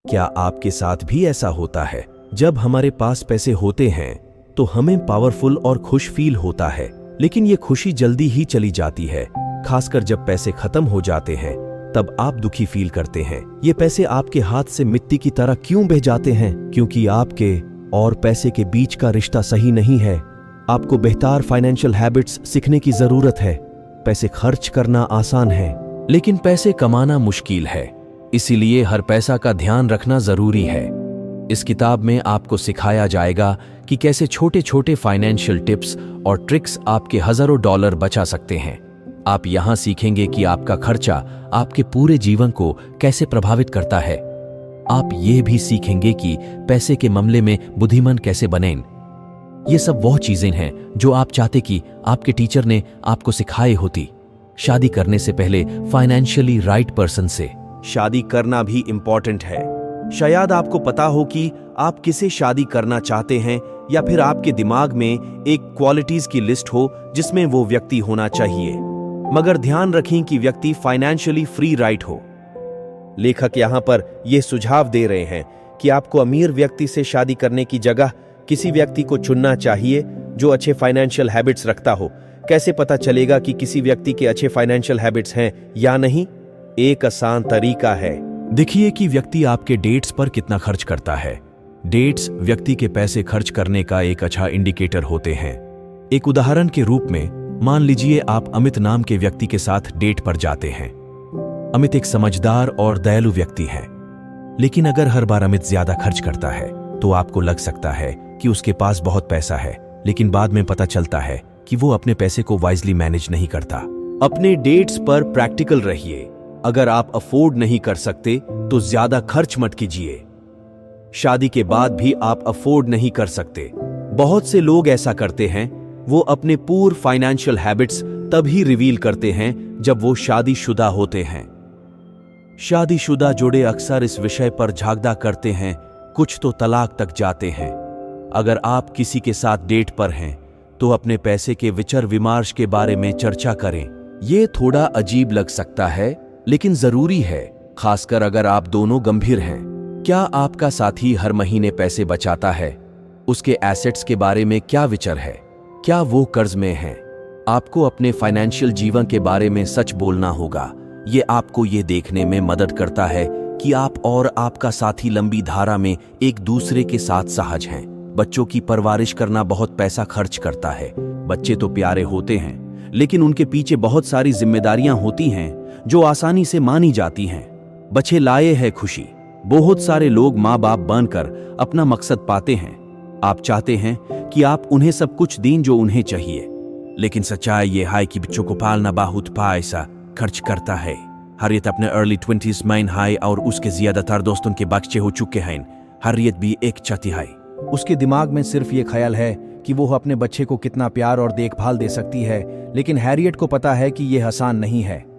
क्या आपके साथ भी ऐसा होता है? जब हमारे पास पैसे होते हैं तो हमें पावरफुल और खुश फील होता है, लेकिन ये खुशी जल्दी ही चली जाती है। खासकर जब पैसे खत्म हो जाते हैं तब आप दुखी फील करते हैं। ये पैसे आपके हाथ से मिट्टी की तरह क्यों बह जाते हैं? क्योंकि आपके और पैसे के बीच का रिश्ता सही नहीं है। आपको बेहतर फाइनेंशियल हैबिट्स सीखने की जरूरत है। पैसे खर्च करना आसान है, लेकिन पैसे कमाना मुश्किल है। इसीलिए हर पैसा का ध्यान रखना जरूरी है। इस किताब में आपको सिखाया जाएगा कि कैसे छोटे छोटे फाइनेंशियल टिप्स और ट्रिक्स आपके हजारों डॉलर बचा सकते हैं। आप यहाँ सीखेंगे कि आपका खर्चा आपके पूरे जीवन को कैसे प्रभावित करता है। आप ये भी सीखेंगे कि पैसे के मामले में बुद्धिमान कैसे बनें। ये सब वह चीजें हैं जो आप चाहते कि आपके टीचर ने आपको सिखाई होती। शादी करने से पहले फाइनेंशियली राइट पर्सन से शादी करना भी इंपॉर्टेंट है। शायद आपको पता हो कि आप किसे शादी करना चाहते हैं, या फिर आपके दिमाग में एक क्वालिटीज की लिस्ट हो जिसमें वो व्यक्ति होना चाहिए, मगर ध्यान रखें कि व्यक्ति फाइनेंशियली फ्री राइट हो। लेखक यहाँ पर यह सुझाव दे रहे हैं कि आपको अमीर व्यक्ति से शादी करने की जगह किसी व्यक्ति को चुनना चाहिए जो अच्छे फाइनेंशियल हैबिट्स रखता हो। कैसे पता चलेगा कि किसी व्यक्ति के अच्छे फाइनेंशियल हैबिट्स हैं या नहीं? एक आसान तरीका है। देखिए कि व्यक्ति आपके डेट्स पर कितना खर्च करता है। डेट्स व्यक्ति के पैसे खर्च करने का एक अच्छा इंडिकेटर होते हैं। एक उदाहरण के रूप में मान लीजिए आप अमित नाम के व्यक्ति के साथ डेट पर जाते हैं। अमित एक समझदार और दयालु व्यक्ति है, लेकिन अगर हर बार अमित ज्यादा खर्च करता है तो आपको लग सकता है कि उसके पास बहुत पैसा है, लेकिन बाद में पता चलता है कि वो अपने पैसे को वाइजली मैनेज नहीं करता। अपने डेट्स पर प्रैक्टिकल रहिए। अगर आप अफोर्ड नहीं कर सकते तो ज्यादा खर्च मत कीजिए। शादी के बाद भी आप अफोर्ड नहीं कर सकते। बहुत से लोग ऐसा करते हैं। वो अपने पूरे फाइनेंशियल हैबिट्स तभी रिवील करते हैं जब वो शादीशुदा होते हैं। शादीशुदा जोड़े अक्सर इस विषय पर झगड़ा करते हैं, कुछ तो तलाक तक जाते हैं। अगर आप किसी के साथ डेट पर हैं तो अपने पैसे के विचार विमर्श के बारे में चर्चा करें। ये थोड़ा अजीब लग सकता है, लेकिन जरूरी है, खासकर अगर आप दोनों गंभीर हैं। क्या आपका साथी हर महीने पैसे बचाता है? उसके एसेट्स के बारे में क्या विचार है? क्या वो कर्ज में है? आपको अपने फाइनेंशियल जीवन के बारे में सच बोलना होगा। ये आपको ये देखने में मदद करता है कि आप और आपका साथी लंबी धारा में एक दूसरे के साथ सहज हैं। बच्चों की परवरिश करना बहुत पैसा खर्च करता है। बच्चे तो प्यारे होते हैं, लेकिन उनके पीछे बहुत सारी जिम्मेदारियां होती हैं जो आसानी से मानी जाती हैं। बच्चे लाए हैं खुशी। बहुत सारे लोग माँ बाप बनकर अपना मकसद पाते हैं। आप चाहते हैं कि आप उन्हें सब कुछ दें जो उन्हें चाहिए, लेकिन सच्चाई ये है कि बच्चों को पालना बहुत पैसा खर्च करता है। हरियत अपने अर्ली 20s में है और उसके ज्यादातर दोस्तों के बच्चे हो चुके हैं। हरियत भी एक चाहती है। उसके दिमाग में सिर्फ ये ख्याल है कि वो अपने बच्चे को कितना प्यार और देखभाल दे सकती है, लेकिन हैरियट को पता है कि यह आसान नहीं है।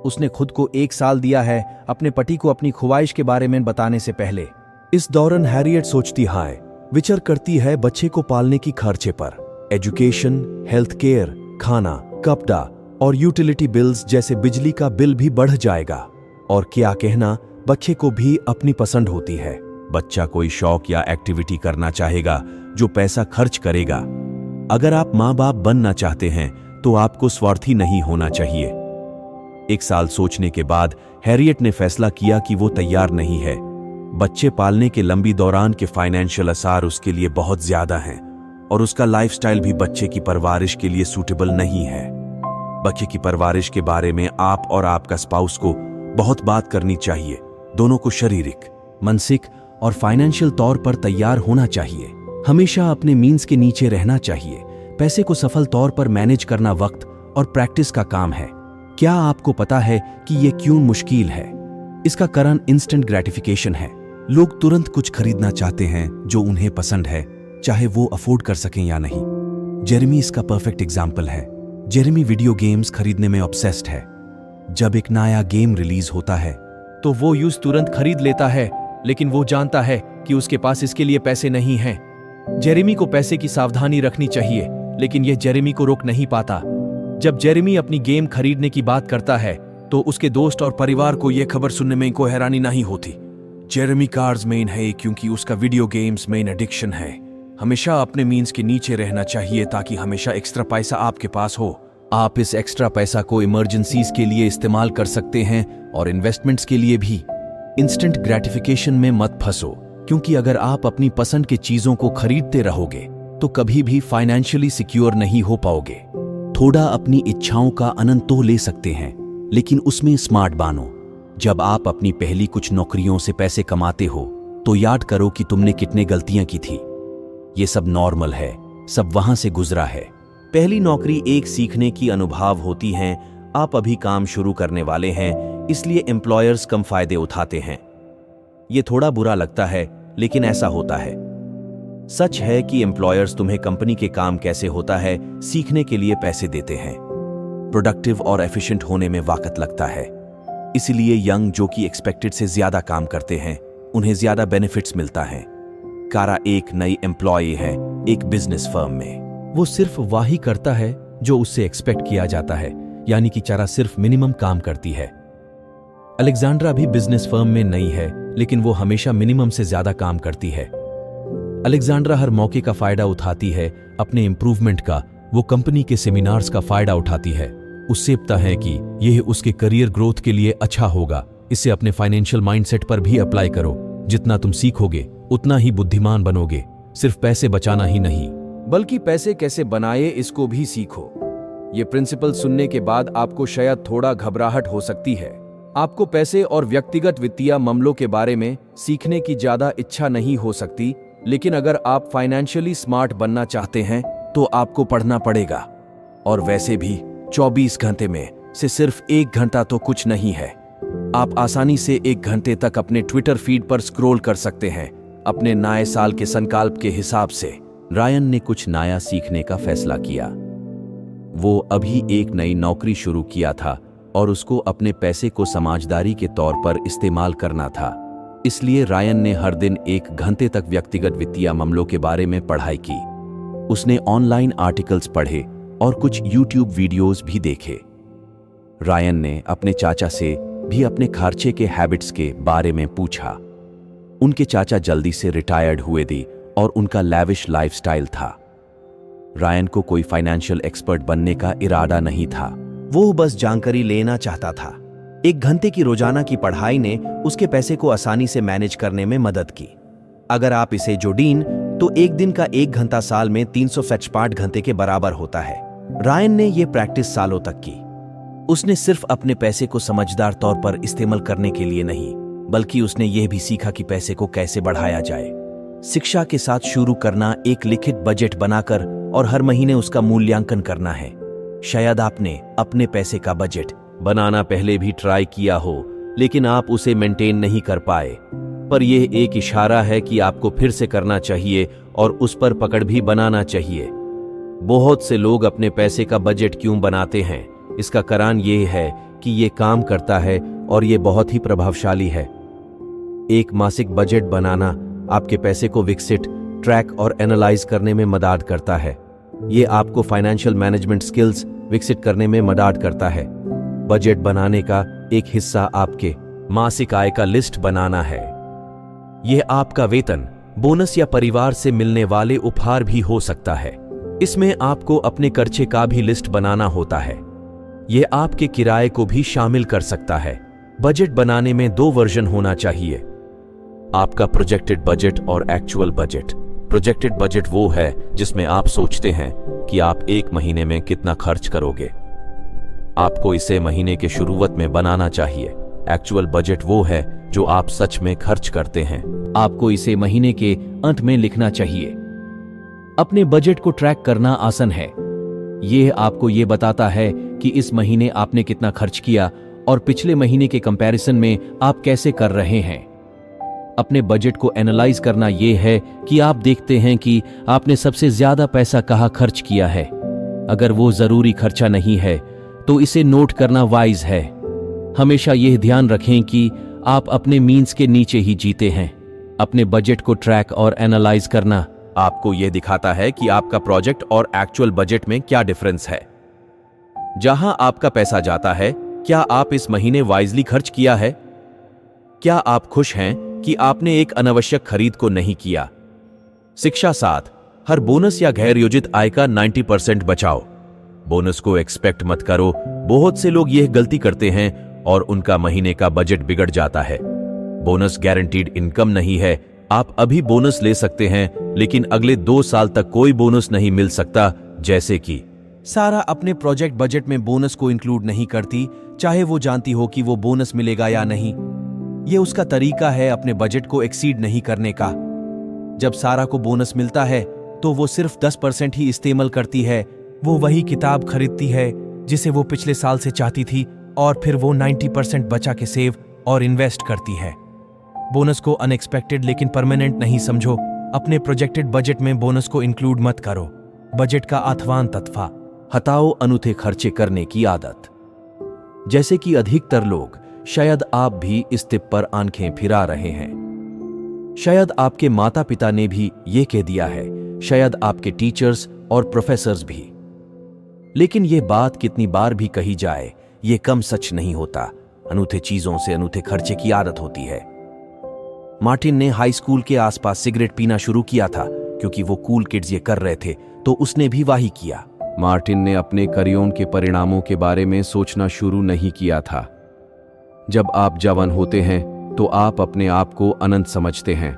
उसने खुद को 1 साल दिया है अपने पति को अपनी ख्वाहिश के बारे में बताने से पहले। इस दौरान हैरियट सोचती है, विचार करती है बच्चे को पालने की खर्चे पर। एजुकेशन, हेल्थ केयर, खाना, कपड़ा और यूटिलिटी बिल्स जैसे बिजली का बिल भी बढ़ जाएगा। और क्या कहना, बच्चे को भी अपनी पसंद होती है। बच्चा कोई शौक या एक्टिविटी करना चाहेगा जो पैसा खर्च करेगा। अगर आप माँ बाप बनना चाहते हैं तो आपको स्वार्थी नहीं होना चाहिए। 1 साल सोचने के बाद हैरियट ने फैसला किया कि वो तैयार नहीं है। बच्चे पालने के लंबी दौरान के फाइनेंशियल असर उसके लिए बहुत ज्यादा हैं, और उसका लाइफस्टाइल भी बच्चे की परवरिश के लिए सूटेबल नहीं है। बच्चे की परवरिश के बारे में आप और आपका स्पाउस को बहुत बात करनी चाहिए। दोनों को शारीरिक, मानसिक और फाइनेंशियल तौर पर तैयार होना चाहिए। हमेशा अपने मीन्स के नीचे रहना चाहिए। पैसे को सफल तौर पर मैनेज करना वक्त और प्रैक्टिस का काम है। क्या आपको पता है कि यह क्यों मुश्किल है? इसका कारण इंस्टेंट ग्रेटिफिकेशन है। लोग तुरंत कुछ खरीदना चाहते हैं जो उन्हें पसंद है, चाहे वो अफोर्ड कर सकें या नहीं। जेरेमी इसका परफेक्ट एग्जाम्पल है। जेरेमी वीडियो गेम्स खरीदने में ऑब्सेस्ड है। जब एक नया गेम रिलीज होता है तो वो यूज तुरंत खरीद लेता है, लेकिन वो जानता है कि उसके पास इसके लिए पैसे नहीं हैं। जेरेमी को पैसे की सावधानी रखनी चाहिए, लेकिन यह जेरेमी को रोक नहीं पाता। जब जेरेमी अपनी गेम खरीदने की बात करता है तो उसके दोस्त और परिवार को यह खबर सुनने में कोई हैरानी नहीं होती। जेरेमी कार्स मेन है क्योंकि उसका वीडियो गेम्स मेन एडिक्शन है। हमेशा अपने मीन्स के नीचे रहना चाहिए ताकि हमेशा एक्स्ट्रा पैसा आपके पास हो। आप इस एक्स्ट्रा पैसा को इमरजेंसीज के लिए इस्तेमाल कर सकते हैं और इन्वेस्टमेंट्स के लिए भी। इंस्टेंट ग्रेटिफिकेशन में मत फंसो, क्योंकि अगर आप अपनी पसंद की चीजों को खरीदते रहोगे तो कभी भी फाइनेंशियली सिक्योर नहीं हो पाओगे। थोड़ा अपनी इच्छाओं का आनंद तो ले सकते हैं, लेकिन उसमें स्मार्ट बनो। जब आप अपनी पहली कुछ नौकरियों से पैसे कमाते हो तो याद करो कि तुमने कितने गलतियां की थी। ये सब नॉर्मल है, सब वहां से गुजरा है। पहली नौकरी एक सीखने की अनुभव होती है। आप अभी काम शुरू करने वाले हैं, इसलिए एम्प्लॉयर्स कम फायदे उठाते हैं। ये थोड़ा बुरा लगता है, लेकिन ऐसा होता है। सच है कि एम्प्लॉयर्स तुम्हें कंपनी के काम कैसे होता है सीखने के लिए पैसे देते हैं। प्रोडक्टिव और एफिशिएंट होने में वक्त लगता है, इसलिए यंग जो कि एक्सपेक्टेड से ज्यादा काम करते हैं उन्हें ज्यादा बेनिफिट्स मिलता है। कारा एक नई एम्प्लॉय है एक बिजनेस फर्म में। वो सिर्फ वही करता है जो उससे एक्सपेक्ट किया जाता है, यानी कि चारा सिर्फ मिनिमम काम करती है। अलेक्जेंड्रा भी बिजनेस फर्म में नई है, लेकिन वो हमेशा मिनिमम से ज्यादा काम करती है। अलेक्जेंड्रा हर मौके का फायदा उठाती है अपने इंप्रूवमेंट का। वो कंपनी के सेमिनार्स का फायदा उठाती है। उससे पता है कि यह उसके करियर ग्रोथ के लिए अच्छा होगा। इसे अपने फाइनेंशियल माइंडसेट पर भी अप्लाई करो। जितना तुम सीखोगे उतना ही बुद्धिमान बनोगे। सिर्फ पैसे बचाना ही नहीं, बल्कि पैसे कैसे बनाए इसको भी सीखो। ये प्रिंसिपल सुनने के बाद आपको शायद थोड़ा घबराहट हो सकती है। आपको पैसे और व्यक्तिगत वित्तीय मामलों के बारे में सीखने की ज्यादा इच्छा नहीं हो सकती, लेकिन अगर आप फाइनेंशियली स्मार्ट बनना चाहते हैं तो आपको पढ़ना पड़ेगा। और वैसे भी 24 घंटे में से सिर्फ 1 घंटा तो कुछ नहीं है। आप आसानी से 1 घंटे तक अपने ट्विटर फीड पर स्क्रॉल कर सकते हैं अपने नए साल के संकल्प के हिसाब से। रायन ने कुछ नया सीखने का फैसला किया। वो अभी एक नई नौकरी शुरू किया था और उसको अपने पैसे को समझदारी के तौर पर इस्तेमाल करना था। इसलिए रायन ने हर दिन 1 घंटे तक व्यक्तिगत वित्तीय मामलों के बारे में पढ़ाई की। उसने ऑनलाइन आर्टिकल्स पढ़े और कुछ यूट्यूब वीडियोस भी देखे। रायन ने अपने चाचा से भी अपने खर्चे के हैबिट्स के बारे में पूछा। उनके चाचा जल्दी से रिटायर्ड हुए थे और उनका लैविश लाइफस्टाइल था। रायन को कोई फाइनेंशियल एक्सपर्ट बनने का इरादा नहीं था, वो बस जानकारी लेना चाहता था। 1 घंटे की रोजाना की पढ़ाई ने उसके पैसे को आसानी से मैनेज करने में मदद की। अगर आप इसे जोड़ीन तो 1 दिन का 1 घंटा साल में 365 घंटे के बराबर होता है। रायन ने यह प्रैक्टिस सालों तक की। उसने सिर्फ अपने पैसे को समझदार तौर पर इस्तेमाल करने के लिए नहीं, बल्कि उसने यह भी सीखा कि पैसे को कैसे बढ़ाया जाए। शिक्षा के साथ शुरू करना, एक लिखित बजट बनाकर और हर महीने उसका मूल्यांकन करना है। शायद आपने अपने पैसे का बजट बनाना पहले भी ट्राई किया हो, लेकिन आप उसे मेंटेन नहीं कर पाए। पर यह एक इशारा है कि आपको फिर से करना चाहिए और उस पर पकड़ भी बनाना चाहिए। बहुत से लोग अपने पैसे का बजट क्यों बनाते हैं? इसका कारण यह है कि यह काम करता है और यह बहुत ही प्रभावशाली है। एक मासिक बजट बनाना आपके पैसे को विकसित, ट्रैक और एनालाइज करने में मदद करता है। यह आपको फाइनेंशियल मैनेजमेंट स्किल्स विकसित करने में मदद करता है। बजट बनाने का एक हिस्सा आपके मासिक आय का लिस्ट बनाना है। यह आपका वेतन, बोनस या परिवार से मिलने वाले उपहार भी हो सकता है। इसमें आपको अपने खर्चे का भी लिस्ट बनाना होता है। यह आपके किराए को भी शामिल कर सकता है। बजट बनाने में 2 वर्जन होना चाहिए, आपका प्रोजेक्टेड बजट और एक्चुअल बजट। प्रोजेक्टेड बजट वो है जिसमें आप सोचते हैं कि आप 1 महीने में कितना खर्च करोगे। आपको इसे महीने के शुरुआत में बनाना चाहिए। एक्चुअल बजट वो है जो आप सच में खर्च करते हैं। आपको इसे महीने के अंत में लिखना चाहिए। अपने बजट को ट्रैक करना आसान है। यह आपको यह बताता है कि इस महीने आपने कितना खर्च किया और पिछले महीने के कंपैरिजन में आप कैसे कर रहे हैं। अपने बजट को एनालाइज करना यह है कि आप देखते हैं कि आपने सबसे ज्यादा पैसा कहाँ खर्च किया है। अगर वो जरूरी खर्चा नहीं है तो इसे नोट करना वाइज है। हमेशा यह ध्यान रखें कि आप अपने मीन्स के नीचे ही जीते हैं। अपने बजट को ट्रैक और एनालाइज करना आपको यह दिखाता है कि आपका प्रोजेक्ट और एक्चुअल बजट में क्या डिफरेंस है। जहां आपका पैसा जाता है, क्या आप इस महीने वाइजली खर्च किया है? क्या आप खुश हैं कि आपने एक अनावश्यक खरीद को नहीं किया। शिक्षा 7, हर बोनस या गैर योजित आय का 90% बचाओ। बोनस को एक्सपेक्ट मत करो। बहुत से लोग यह गलती करते हैं और उनका महीने का बजट बिगड़ जाता है। बोनस गारंटीड इनकम नहीं है। आप अभी बोनस ले सकते हैं, लेकिन अगले 2 साल तक कोई बोनस नहीं मिल सकता। जैसे कि सारा अपने प्रोजेक्ट बजट में बोनस को इंक्लूड नहीं करती, चाहे वो जानती हो कि वो बोनस मिलेगा या नहीं। ये उसका तरीका है अपने बजट को एक्सीड नहीं करने का। जब सारा को बोनस मिलता है तो वो सिर्फ 10% ही इस्तेमाल करती है। वो वही किताब खरीदती है जिसे वो पिछले साल से चाहती थी, और फिर वो 90% बचा के सेव और इन्वेस्ट करती है। बोनस को अनएक्सपेक्टेड लेकिन परमानेंट नहीं समझो। अपने प्रोजेक्टेड बजट में बोनस को इंक्लूड मत करो। बजट का अथवान तत्फा हटाओ अनूठे खर्चे करने की आदत। जैसे कि अधिकतर लोग, शायद आप भी इस टिप पर आंखें फिरा रहे हैं। शायद आपके माता पिता ने भी ये कह दिया है, शायद आपके टीचर्स और प्रोफेसर्स भी। लेकिन यह बात कितनी बार भी कही जाए, ये कम सच नहीं होता। अनूठे चीजों से अनूठे खर्चे की आदत होती है। मार्टिन ने हाई स्कूल के आसपास सिगरेट पीना शुरू किया था क्योंकि वो कूल किड्स ये कर रहे थे, तो उसने भी वही किया। मार्टिन ने अपने करियर के परिणामों के बारे में सोचना शुरू नहीं किया था। जब आप जवान होते हैं तो आप अपने आप को अनंत समझते हैं।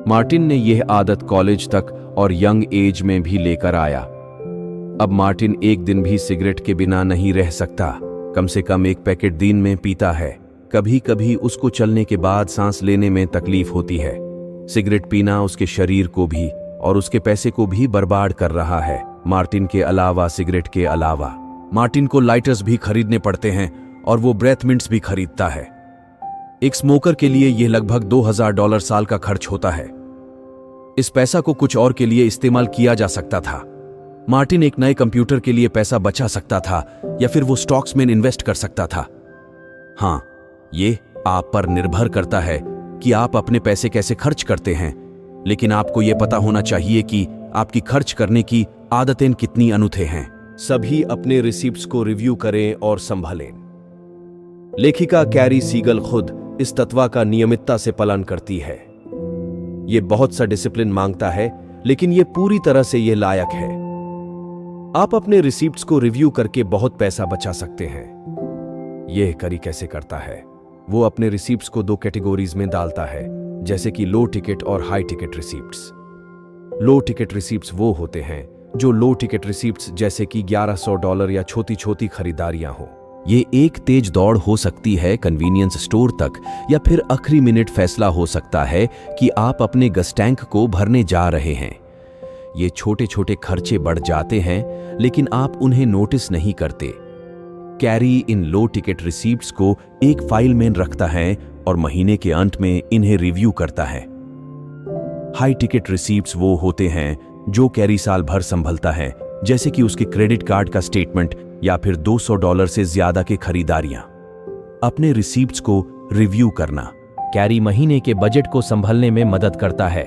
मार्टिन ने यह आदत कॉलेज तक और यंग एज में भी लेकर आया। अब मार्टिन एक दिन भी सिगरेट के बिना नहीं रह सकता। कम से कम 1 पैकेट दिन में पीता है। कभी कभी उसको चलने के बाद सांस लेने में तकलीफ होती है। सिगरेट पीना उसके शरीर को भी और उसके पैसे को भी बर्बाद कर रहा है। मार्टिन के अलावा, सिगरेट के अलावा, मार्टिन को लाइटर्स भी खरीदने पड़ते हैं और वो ब्रेथ मिंट्स भी खरीदता है। एक स्मोकर के लिए यह लगभग $2000 साल का खर्च होता है। इस पैसा को कुछ और के लिए इस्तेमाल किया जा सकता था। मार्टिन एक नए कंप्यूटर के लिए पैसा बचा सकता था, या फिर वो स्टॉक्स में इन्वेस्ट कर सकता था। हाँ, ये आप पर निर्भर करता है कि आप अपने पैसे कैसे खर्च करते हैं, लेकिन आपको यह पता होना चाहिए कि आपकी खर्च करने की आदतें कितनी अनूठे हैं। सभी अपने रिसीप्ट्स को रिव्यू करें और संभालें। लेखिका कैरी सीगल खुद इस तत्व का नियमितता से पालन करती है। यह बहुत सा डिसिप्लिन मांगता है, लेकिन यह पूरी तरह से यह लायक है। आप अपने रिसीप्ट्स को रिव्यू करके बहुत पैसा बचा सकते हैं। यह करी कैसे करता है? वो अपने रिसीप्ट्स को 2 कैटेगरीज में डालता है, जैसे कि लो टिकट और हाई टिकट रिसीप्ट्स। लो टिकट रिसीप्ट्स वो होते हैं जो लो टिकट रिसीप्ट्स जैसे कि $1100 या छोटी छोटी खरीदारियां हो। ये एक तेज दौड़ हो सकती है कन्वीनियंस स्टोर तक, या फिर आखिरी मिनट फैसला हो सकता है कि आप अपने गैस टैंक को भरने जा रहे हैं। ये छोटे छोटे खर्चे बढ़ जाते हैं, लेकिन आप उन्हें नोटिस नहीं करते। Carry in low ticket receipts को एक फाइल में रखता है और महीने के अंत में इन्हें रिव्यू करता है। हाई टिकट रिसीप्ट्स वो होते हैं जो कैरी साल भर संभलता है, जैसे कि उसके क्रेडिट कार्ड का स्टेटमेंट या फिर $200 से ज्यादा के खरीदारियां। अपने रिसीप्ट्स को रिव्यू करना कैरी महीने के बजट को संभलने में मदद करता है।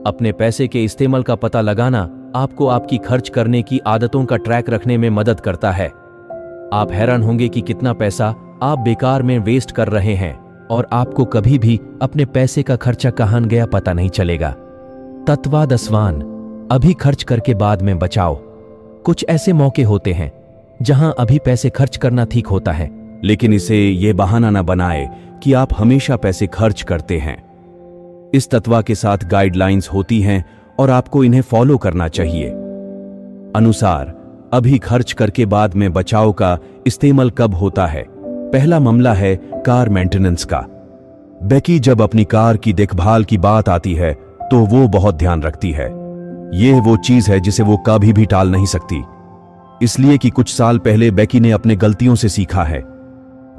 अपने पैसे के इस्तेमाल का पता लगाना आपको आपकी खर्च करने की आदतों का ट्रैक रखने में मदद करता है। आप हैरान होंगे कि कितना पैसा आप बेकार में वेस्ट कर रहे हैं, और आपको कभी भी अपने पैसे का खर्चा कहाँ गया पता नहीं चलेगा। तत्वा 10वां, अभी खर्च करके बाद में बचाओ। कुछ ऐसे मौके होते हैं जहां अभी पैसे खर्च करना ठीक होता है, लेकिन इसे ये बहाना न बनाए कि आप हमेशा पैसे खर्च करते हैं। इस तत्वा के साथ गाइडलाइंस होती हैं और आपको इन्हें फॉलो करना चाहिए। अनुसार अभी खर्च करके बाद में बचाव का इस्तेमाल कब होता है? पहला मामला है कार मेंटेनेंस का। बेकी जब अपनी कार की देखभाल की बात आती है तो वो बहुत ध्यान रखती है। यह वो चीज है जिसे वो कभी भी टाल नहीं सकती, इसलिए कि कुछ साल पहले बेकी ने अपने गलतियों से सीखा है।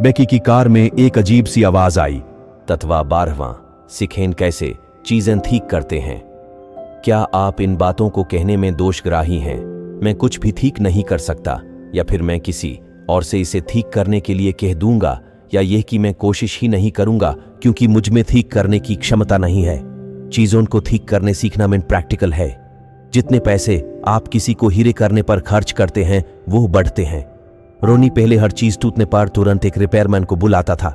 बेकी की कार में एक अजीब सी आवाज आई। तत्वा 12वां, सीखें कैसे चीजें ठीक करते हैं। क्या आप इन बातों को कहने में दोषग्राही हैं? मैं कुछ भी ठीक नहीं कर सकता, या फिर मैं किसी और से इसे ठीक करने के लिए कह दूंगा, या यह कि मैं कोशिश ही नहीं करूंगा क्योंकि मुझ में ठीक करने की क्षमता नहीं है। चीजों को ठीक करने सीखना में प्रैक्टिकल है। जितने पैसे आप किसी को हीरे करने पर खर्च करते हैं वो बढ़ते हैं। रोनी पहले हर चीज टूटने पर तुरंत एक रिपेयरमैन को बुलाता था।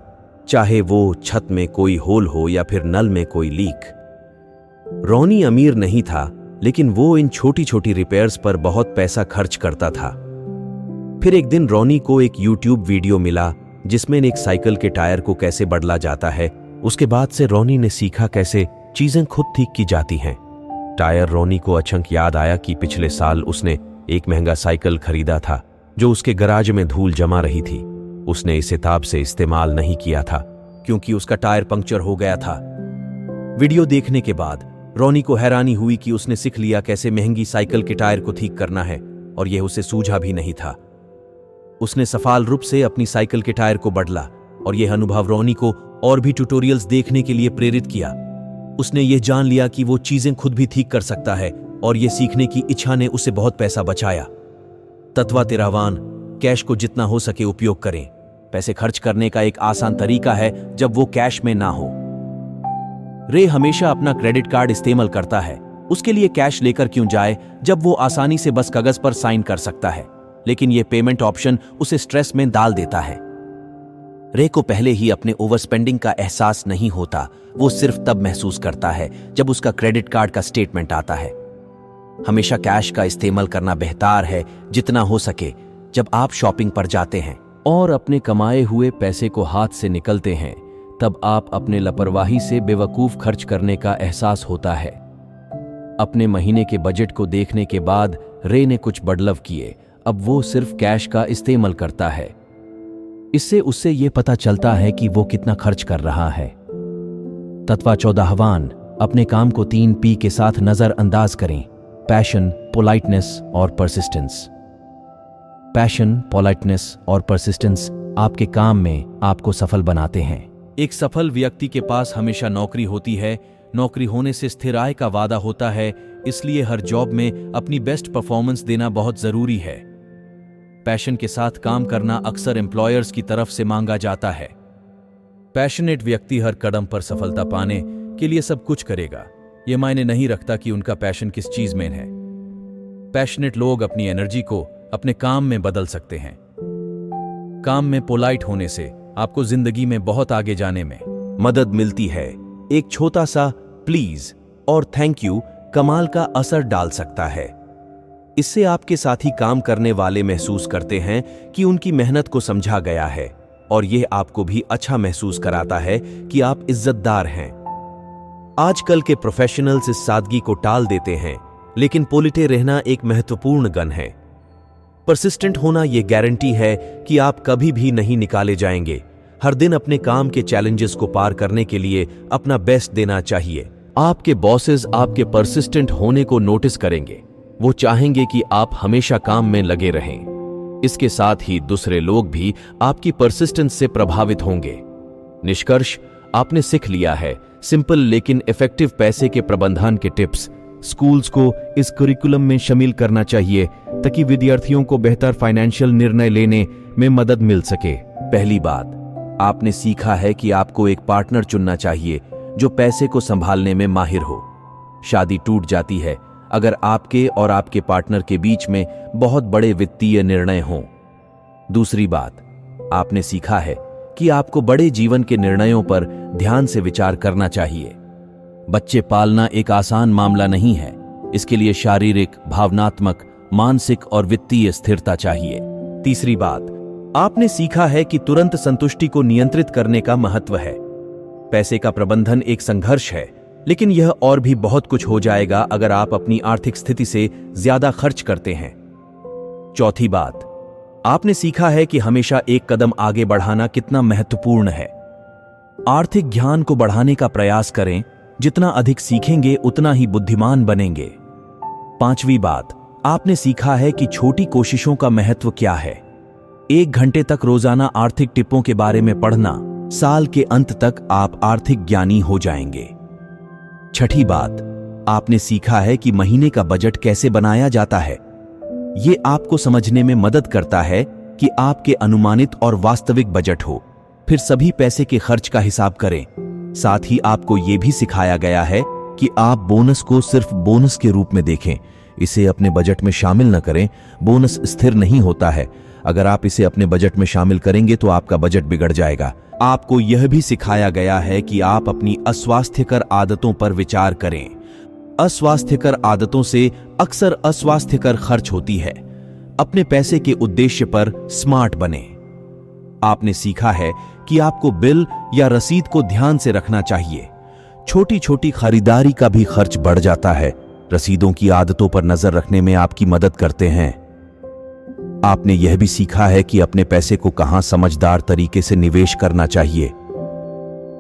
चाहे वो छत में कोई होल हो या फिर नल में कोई लीक। रोनी अमीर नहीं था, लेकिन वो इन छोटी छोटी रिपेयर्स पर बहुत पैसा खर्च करता था। फिर एक दिन रोनी को एक YouTube वीडियो मिला जिसमें एक साइकिल के टायर को कैसे बदला जाता है। उसके बाद से रोनी ने सीखा कैसे चीजें खुद ठीक की जाती हैं। टायर रोनी को अचानक याद आया कि पिछले साल उसने एक महंगा साइकिल खरीदा था जो उसके गराज में धूल जमा रही थी। उसने इसे ताब से इस्तेमाल नहीं किया था क्योंकि उसका टायर पंक्चर हो गया था। वीडियो देखने के बाद रोनी को हैरानी हुई कि उसने सीख लिया कैसे महंगी साइकिल के टायर को ठीक करना है, और यह उसे सूझा भी नहीं था। उसने सफल रूप से अपनी साइकिल के टायर को बदला, और यह अनुभव रोनी को और भी ट्यूटोरियल्स देखने के लिए प्रेरित किया। उसने यह जान लिया कि वो चीजें खुद भी ठीक कर सकता है, और यह सीखने की इच्छा ने उसे बहुत पैसा बचाया। तत्वा तेरावान, कैश को जितना हो सके उपयोग करें। पैसे खर्च करने का एक आसान तरीका है जब वो कैश में ना हो। रे हमेशा अपना क्रेडिट कार्ड इस्तेमाल करता है। उसके लिए कैश लेकर क्यों जाए जब वो आसानी से बस कागज पर साइन कर सकता है, लेकिन ये पेमेंट ऑप्शन उसे स्ट्रेस में डाल देता है। रे को पहले ही अपने ओवरस्पेंडिंग का एहसास नहीं होता। वो सिर्फ तब महसूस करता है जब उसका क्रेडिट कार्ड का स्टेटमेंट आता है। हमेशा कैश का इस्तेमाल करना बेहतर है जितना हो सके जब आप शॉपिंग पर जाते हैं और अपने कमाए हुए पैसे को हाथ से निकलते हैं। तब आप अपने लापरवाही से बेवकूफ खर्च करने का एहसास होता है। अपने महीने के बजट को देखने के बाद रे ने कुछ बदलाव किए। अब वो सिर्फ कैश का इस्तेमाल करता है। इससे उससे ये पता चलता है कि वो कितना खर्च कर रहा है। तत्वा 14वां, अपने काम को 3 P के साथ नजरअंदाज करें: पैशन, पोलाइटनेस और परसिस्टेंस। पैशन, पोलाइटनेस और परसिस्टेंस आपके काम में आपको सफल बनाते हैं। एक सफल व्यक्ति के पास हमेशा नौकरी होती है। नौकरी होने से स्थिर आय का वादा होता है, इसलिए हर जॉब में अपनी बेस्ट परफॉर्मेंस देना बहुत जरूरी है। पैशन के साथ काम करना अक्सर एम्प्लॉयर्स की तरफ से मांगा जाता है। पैशनेट व्यक्ति हर कदम पर सफलता पाने के लिए सब कुछ करेगा। यह मायने नहीं रखता कि उनका पैशन किस चीज में है। पैशनेट लोग अपनी एनर्जी को अपने काम में बदल सकते हैं। काम में पोलाइट होने से आपको जिंदगी में बहुत आगे जाने में मदद मिलती है। एक छोटा सा प्लीज और थैंक यू कमाल का असर डाल सकता है। इससे आपके साथी काम करने वाले महसूस करते हैं कि उनकी मेहनत को समझा गया है, और यह आपको भी अच्छा महसूस कराता है कि आप इज्जतदार हैं। आजकल के प्रोफेशनल्स इस सादगी को टाल देते हैं, लेकिन पोलिटे रहना एक महत्वपूर्ण गुण है। परसिस्टेंट होना यह गारंटी है कि आप कभी भी नहीं निकाले जाएंगे। हर दिन अपने काम के चैलेंजेस को पार करने के लिए अपना बेस्ट देना चाहिए। आपके बॉसेस आपके परसिस्टेंट होने को नोटिस करेंगे। वो चाहेंगे कि आप हमेशा काम में लगे रहें। इसके साथ ही दूसरे लोग भी आपकी परसिस्टेंस से प्रभावित होंगे। निष्कर्ष, आपने सीख लिया है सिंपल लेकिन इफेक्टिव पैसे के प्रबंधन के टिप्स। स्कूल्स को इस करिकुलम में शामिल करना चाहिए ताकि विद्यार्थियों को बेहतर फाइनेंशियल निर्णय लेने में मदद मिल सके। पहली बात, आपने सीखा है कि आपको एक पार्टनर चुनना चाहिए जो पैसे को संभालने में माहिर हो। शादी टूट जाती है अगर आपके और आपके पार्टनर के बीच में बहुत बड़े वित्तीय निर्णय हों। दूसरी बात, आपने सीखा है कि आपको बड़े जीवन के निर्णयों पर ध्यान से विचार करना चाहिए। बच्चे पालना एक आसान मामला नहीं है। इसके लिए शारीरिक, भावनात्मक, मानसिक और वित्तीय स्थिरता चाहिए। तीसरी बात, आपने सीखा है कि तुरंत संतुष्टि को नियंत्रित करने का महत्व है। पैसे का प्रबंधन एक संघर्ष है, लेकिन यह और भी बहुत कुछ हो जाएगा अगर आप अपनी आर्थिक स्थिति से ज्यादा खर्च करते हैं। चौथी बात, आपने सीखा है कि हमेशा एक कदम आगे बढ़ाना कितना महत्वपूर्ण है। आर्थिक ज्ञान को बढ़ाने का प्रयास करें। जितना अधिक सीखेंगे उतना ही बुद्धिमान बनेंगे। पांचवी बात, आपने सीखा है कि छोटी कोशिशों का महत्व क्या है। 1 घंटे तक रोजाना आर्थिक टिप्पों के बारे में पढ़ना, साल के अंत तक आप आर्थिक ज्ञानी हो जाएंगे। छठी बात, आपने सीखा है कि महीने का बजट कैसे बनाया जाता है। यह आपको समझने में मदद करता है कि आपके अनुमानित और वास्तविक बजट हो। फिर सभी पैसे के खर्च का हिसाब करें। साथ ही आपको यह भी सिखाया गया है कि आप बोनस को सिर्फ बोनस के रूप में देखें। इसे अपने बजट में शामिल न करें। बोनस स्थिर नहीं होता है। अगर आप इसे अपने बजट में शामिल करेंगे तो आपका बजट बिगड़ जाएगा। आपको यह भी सिखाया गया है कि आप अपनी अस्वास्थ्यकर आदतों पर विचार करें। अस्वास्थ्यकर आदतों से अक्सर अस्वास्थ्यकर खर्च होती है। अपने पैसे के उद्देश्य पर स्मार्ट बने। आपने सीखा है कि आपको बिल या रसीद को ध्यान से रखना चाहिए। छोटी छोटी खरीदारी का भी खर्च बढ़ जाता है। रसीदों की आदतों पर नजर रखने में आपकी मदद करते हैं। आपने यह भी सीखा है कि अपने पैसे को कहां समझदार तरीके से निवेश करना चाहिए।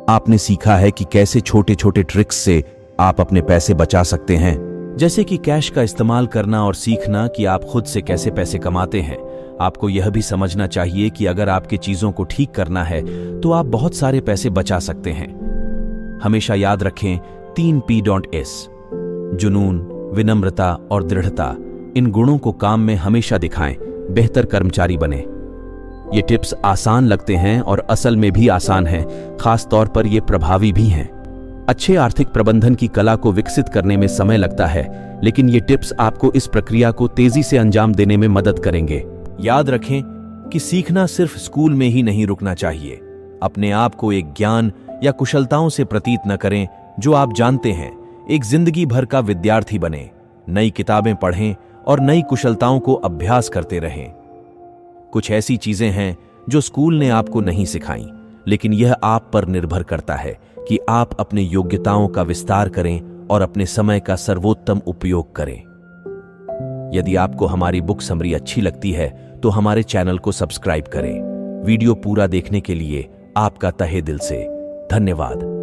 आपने सीखा है कि कैसे छोटे छोटे ट्रिक्स से आप अपने पैसे बचा सकते हैं, जैसे कि कैश का इस्तेमाल करना और सीखना कि आप खुद से कैसे पैसे कमाते हैं। आपको यह भी समझना चाहिए कि अगर आपके चीजों को ठीक करना है तो आप बहुत सारे पैसे बचा सकते हैं। हमेशा याद रखें 3P.S जुनून, विनम्रता और दृढ़ता। इन गुणों को काम में हमेशा दिखाएं। बेहतर कर्मचारी बने। ये टिप्स आसान लगते हैं और असल में भी आसान हैं, खास तौर पर ये प्रभावी भी हैं। अच्छे आर्थिक प्रबंधन की कला को विकसित करने में समय लगता है, लेकिन ये टिप्स आपको इस प्रक्रिया को तेजी से अंजाम देने में मदद करेंगे। याद रखें कि सीखना सिर्फ स्कूल में ही नहीं रुकना चाहिए। अपने आप को एक ज्ञान या कुशलताओं से प्रतीत न करें जो आप जानते हैं। एक जिंदगी भर का विद्यार्थी बने, नई किताबें पढ़ें और नई कुशलताओं को अभ्यास करते रहें। कुछ ऐसी चीजें हैं जो स्कूल ने आपको नहीं सिखाई, लेकिन यह आप पर निर्भर करता है कि आप अपने योग्यताओं का विस्तार करें और अपने समय का सर्वोत्तम उपयोग करें। यदि आपको हमारी बुक समरी अच्छी लगती है तो हमारे चैनल को सब्सक्राइब करें। वीडियो पूरा देखने के लिए आपका तहे दिल से धन्यवाद।